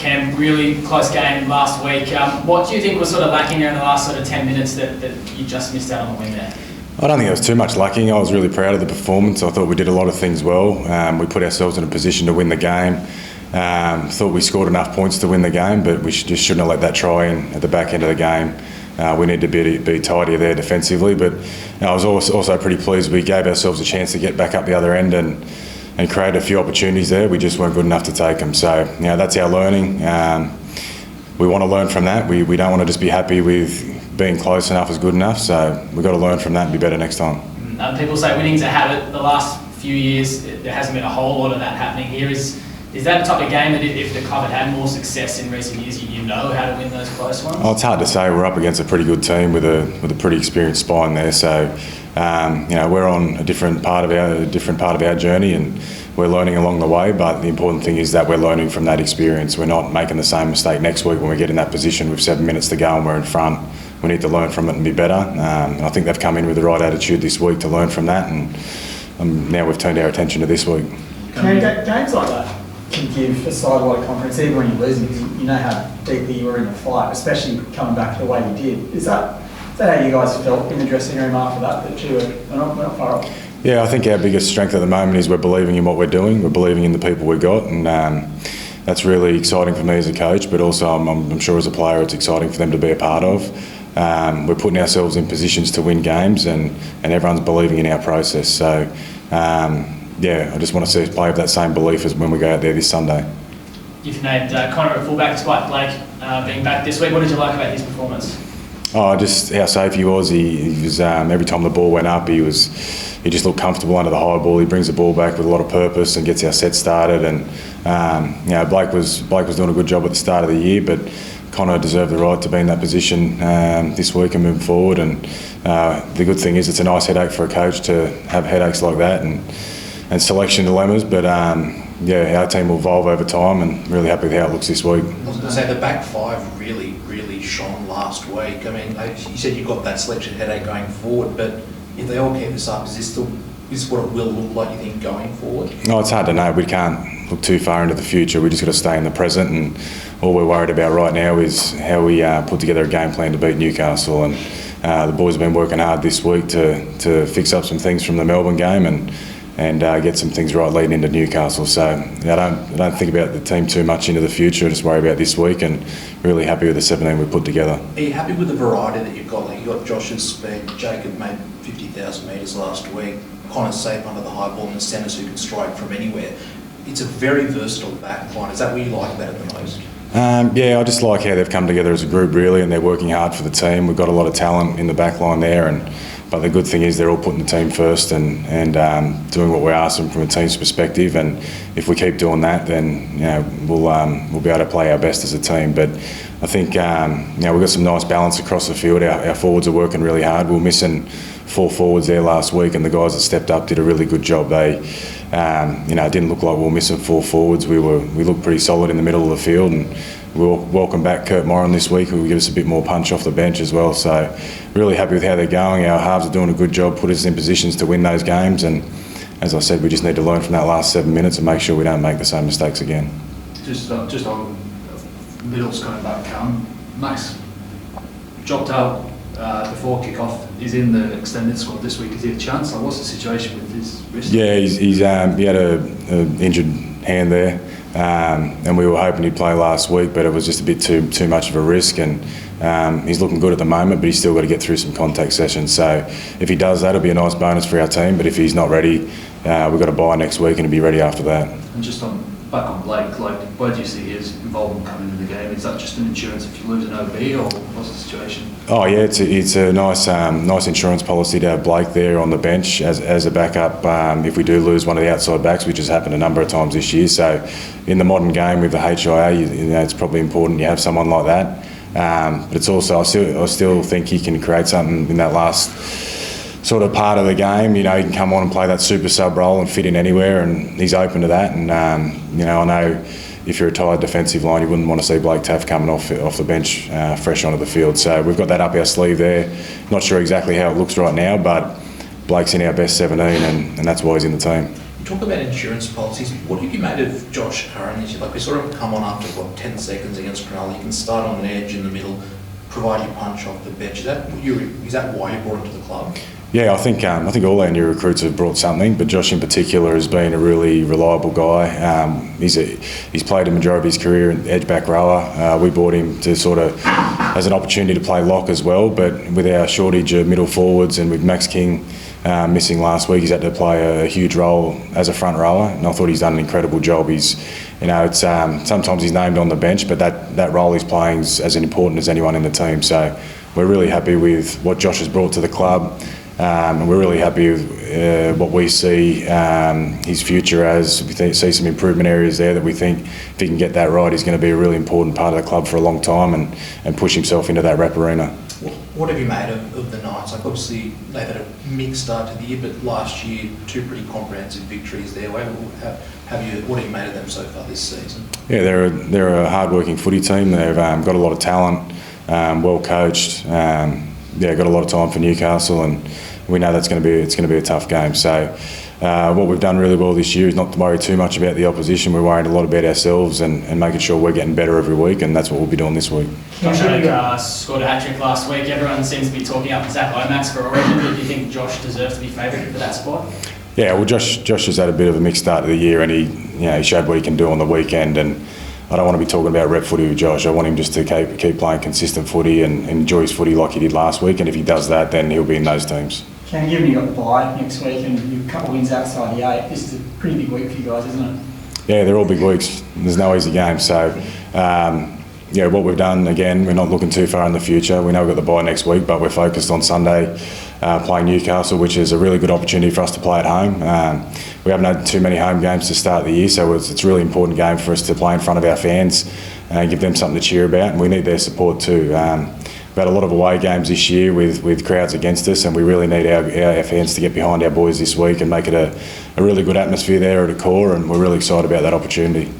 Cam, really close game last week. What do you think was sort of lacking there in the last sort of 10 minutes that you just missed out on the win there? I don't think there was too much lacking. I was really proud of the performance. I thought we did a lot of things well. We put ourselves in a position to win the game. Thought we scored enough points to win the game, but we just shouldn't have let that try in at the back end of the game. We need to be tidier there defensively, but I was also pretty pleased we gave ourselves a chance to get back up the other end and create a few opportunities there. We just weren't good enough to take them. So that's our learning. We want to learn from that. We don't want to just be happy with being close enough is good enough. So we've got to learn from that and be better next time. People say winning's a habit. The last few years there hasn't been a whole lot of that happening here. Is that the type of game that if the club had more success in recent years, you know how to win those close ones? Oh, it's hard to say. We're up against a pretty good team with a pretty experienced spine there. So we're on a different part of our journey, and we're learning along the way. But the important thing is that we're learning from that experience. We're not making the same mistake next week when we get in that position with 7 minutes to go and we're in front. We need to learn from it and be better. I think they've come in with the right attitude this week to learn from that, and now we've turned our attention to this week. Games like that can give a side a lot of confidence, even when you're losing, because you know how deeply you were in the fight, especially coming back the way you did. Is that how you guys felt in the dressing room after that you we're not far off? Yeah, I think our biggest strength at the moment is we're believing in what we're doing. We're believing in the people we've got, and that's really exciting for me as a coach, but also I'm sure as a player it's exciting for them to be a part of. We're putting ourselves in positions to win games, and everyone's believing in our process. So I just want to see us play with that same belief as when we go out there this Sunday. You've named Connor at fullback despite Blake being back this week. What did you like about his performance? Oh, just how safe he was. He was every time the ball went up, he just looked comfortable under the high ball. He brings the ball back with a lot of purpose and gets our set started. And Blake was doing a good job at the start of the year, but Connor deserved the right to be in that position this week and moving forward. And the good thing is it's a nice headache for a coach to have headaches like that and selection dilemmas. But our team will evolve over time, and really happy with how it looks this week. I was going to say the back five really shone last week. I mean, you said you've got that selection headache going forward, but if they all keep this up, is this what it will look like, you think, going forward? No, it's hard to know. We can't look too far into the future. We just got to stay in the present, and all we're worried about right now is how we put together a game plan to beat Newcastle. And the boys have been working hard this week to fix up some things from the Melbourne game and get some things right leading into Newcastle. So I don't think about the team too much into the future. I just worry about this week, and really happy with the 17 we put together. Are you happy with the variety that you've got? Like, you've got Josh's speed. Jacob made 50,000 metres last week. Connor's safe under the high ball, and the centres who can strike from anywhere. It's a very versatile back line. Is that what you like about it the most? I just like how they've come together as a group, really, and they're working hard for the team. We've got a lot of talent in the back line there, but the good thing is they're all putting the team first and doing what we're asking from a team's perspective. And if we keep doing that, then we'll be able to play our best as a team. But I think we've got some nice balance across the field. Our forwards are working really hard. We were missing 4 forwards there last week, and the guys that stepped up did a really good job. They, it didn't look like we were missing 4 forwards. We looked pretty solid in the middle of the field, and we'll welcome back Kurt Moran this week, who will give us a bit more punch off the bench as well. So really happy with how they're going. Our halves are doing a good job, put us in positions to win those games, and as I said, we just need to learn from that last 7 minutes and make sure we don't make the same mistakes again. Just on middles coming back, Max dropped out before kick-off. He's in the extended squad this week. Is he a chance? What's the situation with his wrist? Yeah, he had an injured hand there, and we were hoping he'd play last week, but it was just a bit too much of a risk. And he's looking good at the moment, but he's still got to get through some contact sessions. So if he does that, it'll be a nice bonus for our team. But if he's not ready, we've got to bye next week and he'll be ready after that. And just back on Blake, where do you see his involvement coming into the game? Is that just an insurance if you lose an OB, or what's the situation? Oh yeah, it's a nice insurance policy to have Blake there on the bench as a backup if we do lose one of the outside backs, which has happened a number of times this year. So in the modern game with the HIA, it's probably important you have someone like that. But it's also I still think he can create something in that last sort of part of the game. He can come on and play that super sub role and fit in anywhere, and he's open to that. And I know if you're a tired defensive line, you wouldn't want to see Blake Taaffe coming off the bench fresh onto the field. So we've got that up our sleeve there. Not sure exactly how it looks right now, but Blake's in our best 17, and that's why he's in the team. You talk about insurance policies. What have you made of Josh Curran this year? Like, we saw him come on after, 10 seconds against Cronulla. He can start on an edge in the middle, provide you punch off the bench. Is that why you brought him to the club? Yeah, I think all our new recruits have brought something, but Josh in particular has been a really reliable guy. He's played a majority of his career in edge back rower. We brought him to sort of as an opportunity to play lock as well, but with our shortage of middle forwards and with Max King missing last week, he's had to play a huge role as a front rower, and I thought he's done an incredible job. It's sometimes he's named on the bench, but that role he's playing is as important as anyone in the team. So we're really happy with what Josh has brought to the club. And we're really happy with what we see his future as. We see some improvement areas there that we think if he can get that right, he's going to be a really important part of the club for a long time and push himself into that rep arena. What have you made of the Knights? Like, obviously they've had a mixed start to the year, but last year 2 pretty comprehensive victories there. What have you made of them so far this season? Yeah, they're a hard-working footy team. They've got a lot of talent, well coached. Got a lot of time for Newcastle, and we know it's going to be a tough game. So what we've done really well this year is not to worry too much about the opposition. We're worried a lot about ourselves and making sure we're getting better every week, and that's what we'll be doing this week. Josh Oak scored a hat-trick last week. Everyone seems to be talking up Zach Lomax for Origin. Do you think Josh deserves to be favoured for that spot? Yeah, well, Josh has had a bit of a mixed start to the year, and he showed what he can do on the weekend. And I don't want to be talking about rep footy with Josh. I want him just to keep playing consistent footy and enjoy his footy like he did last week. And if he does that, then he'll be in those teams. Given you've got the bye next week and you've a couple of wins outside the 8, this is a pretty big week for you guys, isn't it? Yeah, they're all big weeks. There's no easy game. So, what we've done, again, we're not looking too far in the future. We know we've got the bye next week, but we're focused on Sunday playing Newcastle, which is a really good opportunity for us to play at home. We haven't had too many home games to start the year, so it's a really important game for us to play in front of our fans and give them something to cheer about, and we need their support too. We've had a lot of away games this year with crowds against us, and we really need our fans to get behind our boys this week and make it a really good atmosphere there at a core, and we're really excited about that opportunity.